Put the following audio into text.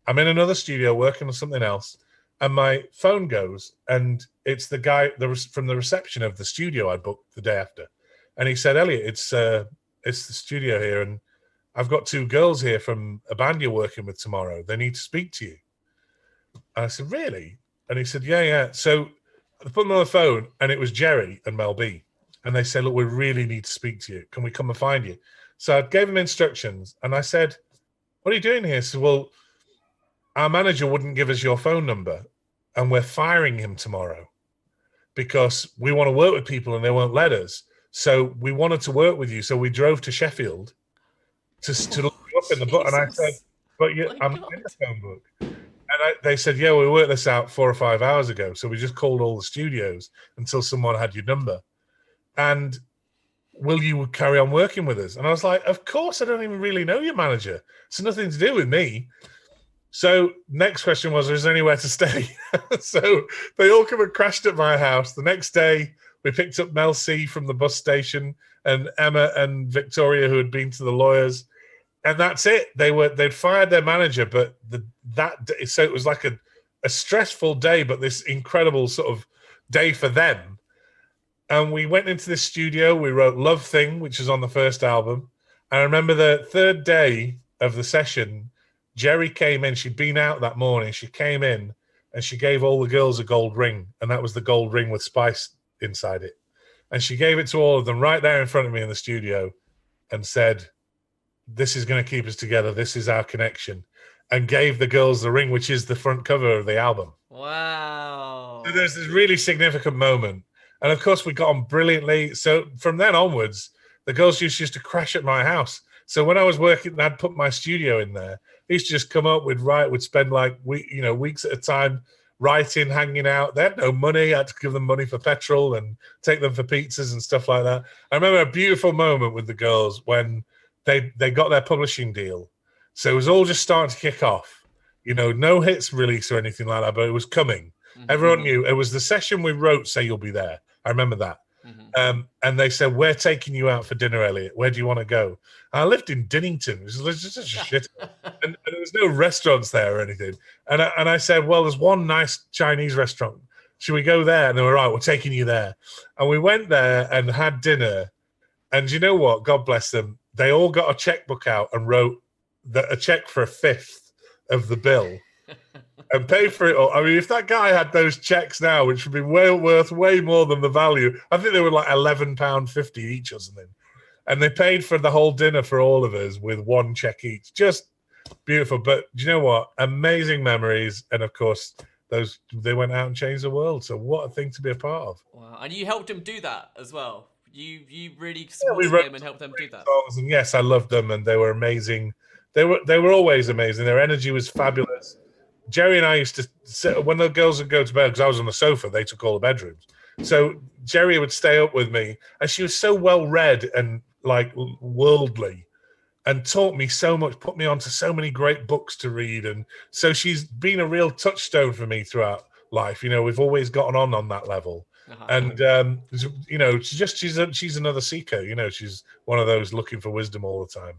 I'm in another studio working on something else, and my phone goes, and it's the guy from the reception of the studio I booked the day after. And he said, Elliot, it's the studio here, and I've got 2 girls here from a band you're working with tomorrow. They need to speak to you. And I said, really? And he said, yeah. So I put them on the phone, and it was Geri and Mel B. And they said, look, we really need to speak to you. Can we come and find you? So I gave them instructions, and I said, what are you doing here? He said, well, our manager wouldn't give us your phone number, and we're firing him tomorrow because we want to work with people and they won't let us. So we wanted to work with you. So we drove to Sheffield to look you up in the book. And I said, but I'm in the phone book. And they said, yeah, we worked this out 4 or 5 hours ago. So we just called all the studios until someone had your number. And will you carry on working with us? And I was like, of course, I don't even really know your manager. It's nothing to do with me. So next question was, is there anywhere to stay? So they all come and crashed at my house. The next day, we picked up Mel C from the bus station and Emma and Victoria, who had been to the lawyers. And that's it. They'd fired their manager, but so it was like a stressful day, but this incredible sort of day for them. And we went into this studio. We wrote Love Thing, which is on the first album. I remember the 3rd day of the session, Geri came in. She'd been out that morning. She came in and she gave all the girls a gold ring. And that was the gold ring with Spice inside it. And she gave it to all of them right there in front of me in the studio and said, this is going to keep us together. This is our connection. And gave the girls the ring, which is the front cover of the album. Wow. So there's this really significant moment. And of course, we got on brilliantly. So from then onwards, the girls used to crash at my house. So when I was working, I'd put my studio in there. They used to just come up, we'd write, we'd spend like weeks at a time writing, hanging out. They had no money. I had to give them money for petrol and take them for pizzas and stuff like that. I remember a beautiful moment with the girls when they got their publishing deal. So it was all just starting to kick off. No hits release or anything like that, but it was coming. Mm-hmm. Everyone knew. It was the session we wrote, Say You'll Be There. I remember that. Mm-hmm. And they said, we're taking you out for dinner, Elliot. Where do you want to go? And I lived in Dinnington. It was just a shit. And there was no restaurants there or anything. And I said, well, there's one nice Chinese restaurant. Should we go there? And they were right, we're taking you there. And we went there and had dinner. And you know what? God bless them. They all got a checkbook out and wrote a check for 1/5 of the bill. And pay for it all. I mean, if that guy had those checks now, which would be worth way more than the value, I think they were like £11.50 each or something. And they paid for the whole dinner for all of us with 1 check each. Just beautiful. But do you know what? Amazing memories. And of course, they went out and changed the world. So what a thing to be a part of. Wow. And you helped them do that as well. You really supported them and helped them do that. Songs, and yes, I loved them, and they were amazing. They were always amazing. Their energy was fabulous. Geri and I used to sit, when the girls would go to bed, because I was on the sofa, they took all the bedrooms. So Geri would stay up with me, and she was so well read and like worldly, and taught me so much, put me onto so many great books to read. And so she's been a real touchstone for me throughout life. We've always gotten on that level. Uh-huh. And she's another seeker. She's one of those looking for wisdom all the time.